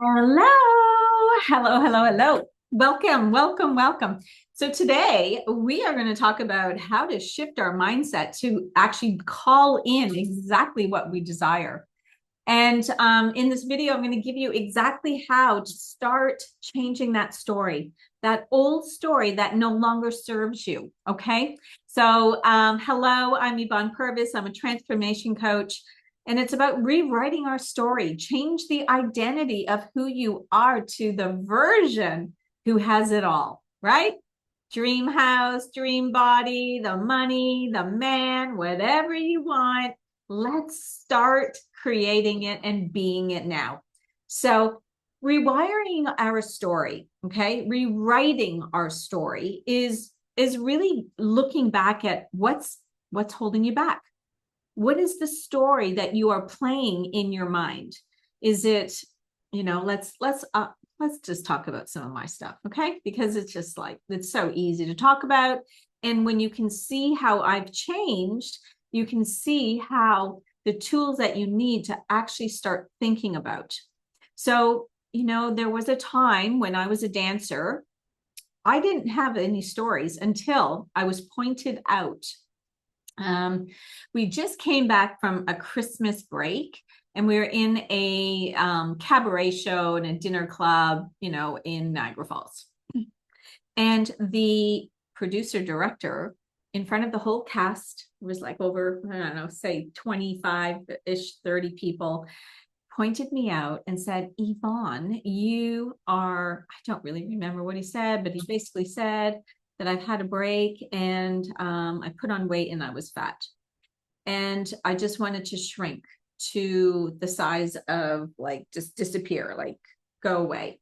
Hello, hello. Welcome. So today we are going to talk about how to shift our mindset to actually call in exactly what we desire. And in this video, I'm going to give you exactly how to start changing that story, that old story that no longer serves you. Okay. So, hello, I'm Yvonne Purvis. I'm a transformation coach. And it's about rewriting our story, change the identity of who you are to the version who has it all, right? Dream house, dream body, the money, the man, whatever you want. Let's start creating it and being it now. So, rewiring our story, okay? Rewriting our story is really looking back at what's holding you back. What is the story that you are playing in your mind? Is it, let's just talk about some of my stuff, okay? Because it's just like it's so easy to talk about. And when you can see how I've changed, you can see how the tools that you need to actually start thinking about. So, there was a time when I was a dancer. I didn't have any stories until I was pointed out. We just came back from a Christmas break, and we were in a cabaret show and a dinner club, in Niagara Falls. And the producer director, in front of the whole cast, was like over, I don't know, say 25-ish, 30 people, pointed me out and said, Yvonne, you are, I don't really remember what he said, but he basically said that I've had a break and I put on weight and I was fat. And I just wanted to shrink to the size of like just disappear, like go away.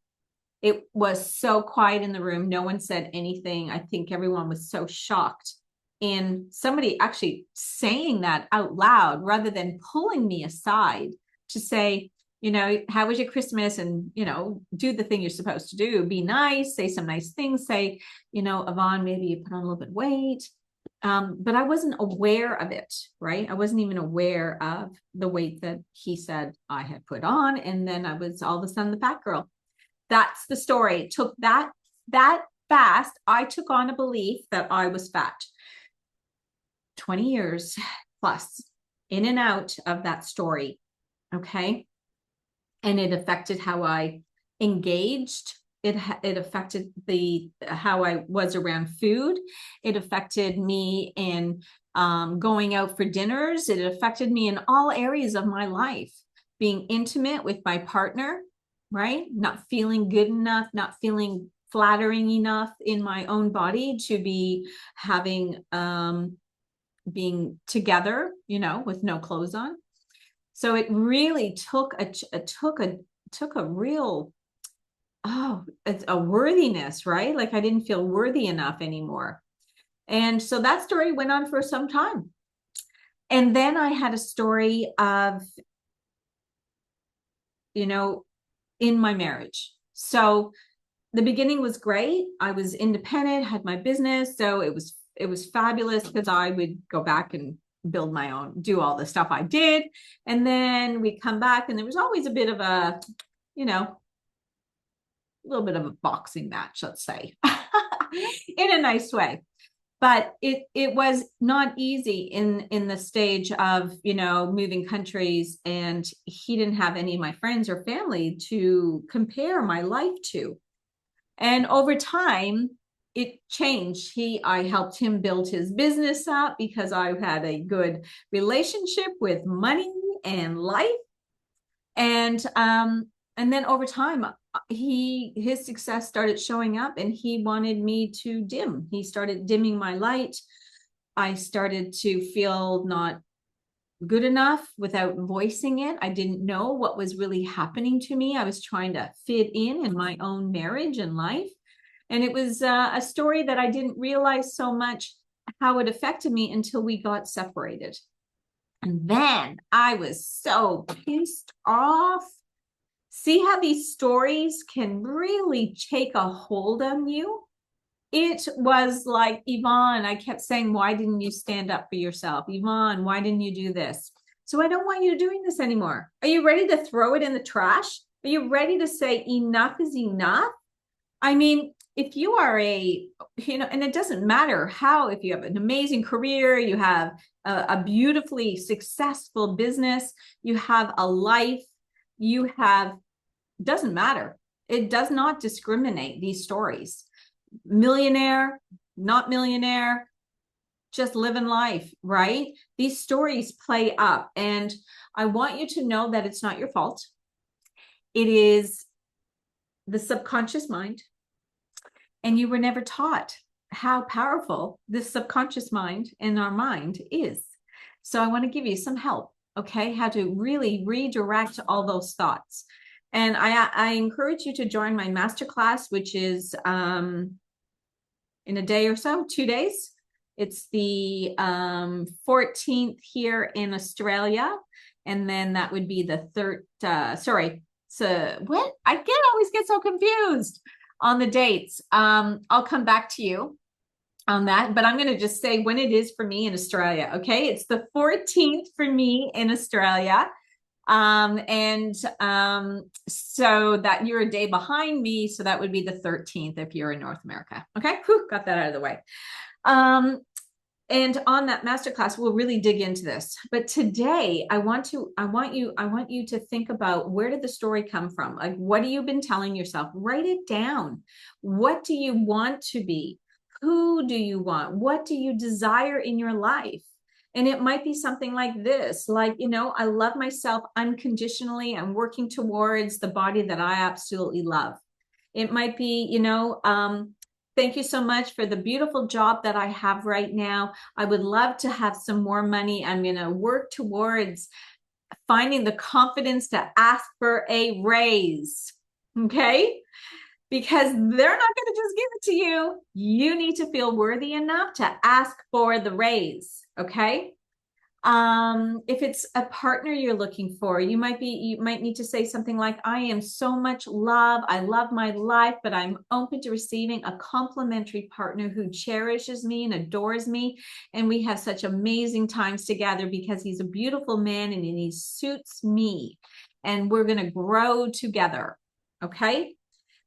It was so quiet in the room. No one said anything. I think everyone was so shocked in somebody actually saying that out loud rather than pulling me aside to say, how was your Christmas? And, do the thing you're supposed to do. Be nice, say some nice things, say, Yvonne, maybe you put on a little bit of weight. But I wasn't aware of it, right? I wasn't even aware of the weight that he said I had put on. And then I was all of a sudden the fat girl. That's the story. It took that fast. I took on a belief that I was fat. 20 years plus in and out of that story. Okay. And it affected how I engaged. It affected how I was around food. It affected me in going out for dinners. It affected me in all areas of my life. Being intimate with my partner, right? Not feeling good enough, not feeling flattering enough in my own body to be having being together, with no clothes on. So it really took a real it's a worthiness, right? Like I didn't feel worthy enough anymore. And so that story went on for some time. And then I had a story of, in my marriage. So the beginning was great. I was independent, had my business. So it was fabulous because I would go back and build my own, do all the stuff I did. And then we come back and there was always a bit of a, little bit of a boxing match, let's say, in a nice way. But it was not easy in the stage of, moving countries, and he didn't have any of my friends or family to compare my life to. And over time, it changed. I helped him build his business up because I had a good relationship with money and life. And then over time, his success started showing up, and he wanted me to dim. He started dimming my light. I started to feel not good enough without voicing it. I didn't know what was really happening to me. I was trying to fit in my own marriage and life. And it was a story that I didn't realize so much how it affected me until we got separated. And then I was so pissed off. See how these stories can really take a hold on you? It was like, Yvonne, I kept saying, why didn't you stand up for yourself? Yvonne, why didn't you do this? So I don't want you doing this anymore. Are you ready to throw it in the trash? Are you ready to say enough is enough? I mean, if you are and it doesn't matter how, if you have an amazing career, you have a beautifully successful business, you have a life, doesn't matter. It does not discriminate, these stories. Millionaire, not millionaire, just living life, right? These stories play up, and I want you to know that it's not your fault. It is the subconscious mind, and you were never taught how powerful this subconscious mind in our mind is. So I want to give you some help, okay, how to really redirect all those thoughts. And I encourage you to join my masterclass, which is in a day or so, 2 days. It's the 14th here in Australia, and then that would be the third. So what? I always get so confused on the dates. I'll come back to you on that, but I'm going to just say when it is for me in Australia. Okay, it's the 14th for me in Australia. So that you're a day behind me, so that would be the 13th if you're in North America. Okay, whew, got that out of the way. And on that masterclass, we'll really dig into this. But today, I want you to think about, where did the story come from? Like, what have you been telling yourself? Write it down. What do you want to be? Who do you want? What do you desire in your life? And it might be something like this, like, I love myself unconditionally. I'm working towards the body that I absolutely love. It might be, thank you so much for the beautiful job that I have right now. I would love to have some more money. I'm going to work towards finding the confidence to ask for a raise. Okay? Because they're not going to just give it to you. You need to feel worthy enough to ask for the raise. Okay. If it's a partner you're looking for, you might need to say something like, I am so much love. I love my life, but I'm open to receiving a complimentary partner who cherishes me and adores me. And we have such amazing times together because he's a beautiful man and he suits me. And we're going to grow together. Okay.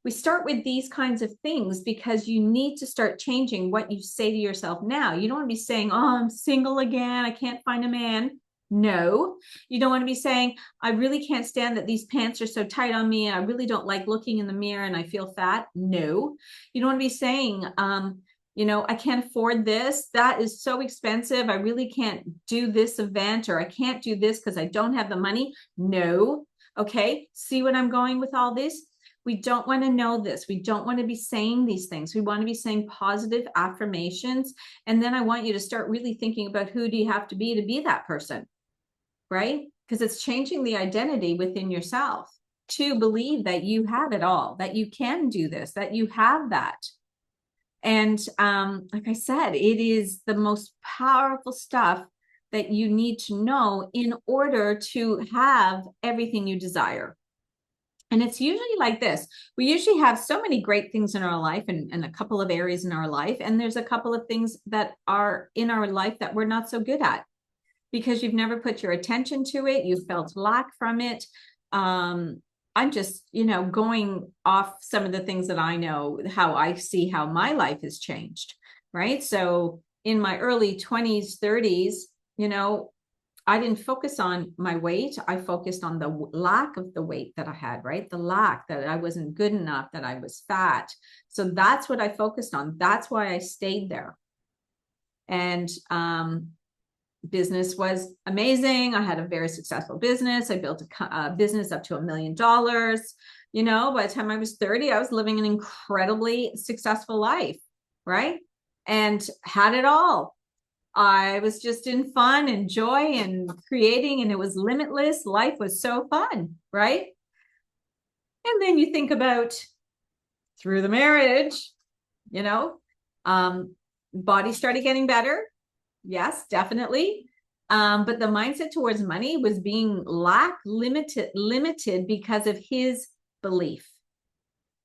We start with these kinds of things because you need to start changing what you say to yourself now. You don't want to be saying, oh, I'm single again, I can't find a man. No, you don't want to be saying, I really can't stand that these pants are so tight on me. I really don't like looking in the mirror and I feel fat. No, you don't want to be saying, I can't afford this. That is so expensive. I really can't do this event, or I can't do this because I don't have the money. No. Okay. See what I'm going with all this? We don't want to know this. We don't want to be saying these things. We want to be saying positive affirmations. And then I want you to start really thinking about, who do you have to be that person, right? Because it's changing the identity within yourself to believe that you have it all, that you can do this, that you have that. And like I said, it is the most powerful stuff that you need to know in order to have everything you desire. And it's usually like this. We usually have so many great things in our life, and a couple of areas in our life. And there's a couple of things that are in our life that we're not so good at because you've never put your attention to it. You felt lack from it. I'm just, going off some of the things that I know, how I see how my life has changed, right? So in my early 20s, 30s, I didn't focus on my weight. I focused on the lack of the weight that I had, right? The lack that I wasn't good enough, that I was fat. So that's what I focused on. That's why I stayed there. And business was amazing. I had a very successful business. I built a business up to $1 million. By the time I was 30, I was living an incredibly successful life, right? And had it all. I was just in fun and joy and creating, and it was limitless. Life was so fun, right? And then you think about through the marriage, body started getting better. Yes, definitely. But the mindset towards money was being limited because of his belief.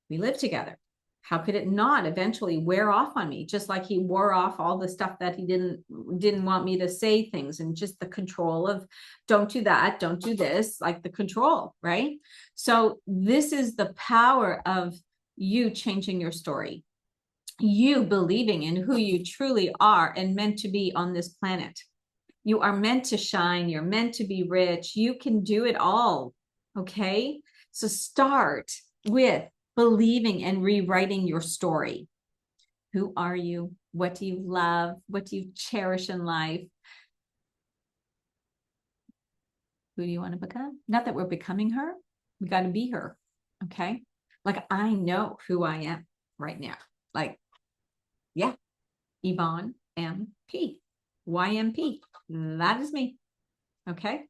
We lived together. How could it not eventually wear off on me? Just like he wore off all the stuff that he didn't want me to say things, and just the control of don't do that, don't do this, like the control, right? So this is the power of you changing your story, you believing in who you truly are and meant to be on this planet. You are meant to shine. You're meant to be rich. You can do it all. Okay. So start with believing and rewriting your story. Who are you? What do you love? What do you cherish in life? Who do you want to become? Not that we're becoming her. We got to be her. Okay. Like, I know who I am right now. Like, yeah, Yvonne MP. YMP. That is me. Okay.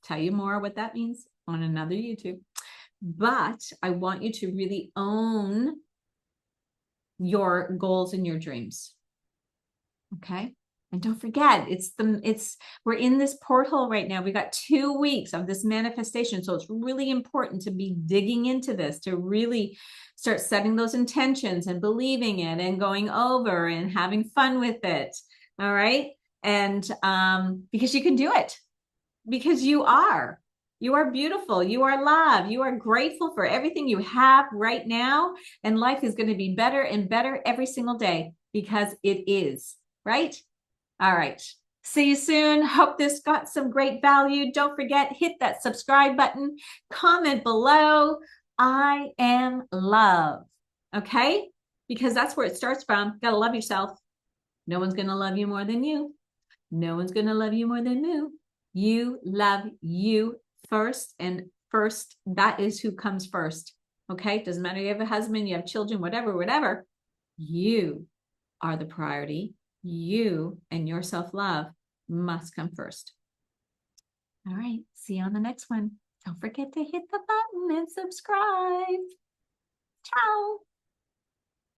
Tell you more what that means on another YouTube. But I want you to really own your goals and your dreams. Okay. And don't forget, we're in this porthole right now. We got 2 weeks of this manifestation. So it's really important to be digging into this, to really start setting those intentions and believing it and going over and having fun with it. All right. And because you can do it, because you are beautiful, you are loved, you are grateful for everything you have right now. And life is going to be better and better every single day because it is, right? All right. See you soon. Hope this got some great value. Don't forget, hit that subscribe button, comment below. I am love. Okay? Because that's where it starts from. Got to love yourself. No one's going to love you more than you. No one's going to love you more than you. You love you first, and first, that is who comes first. Okay? Doesn't matter if you have a husband, you have children, whatever. You are the priority. You and your self-love must come first. All right. See you on the next one. Don't forget to hit the button and subscribe. Ciao.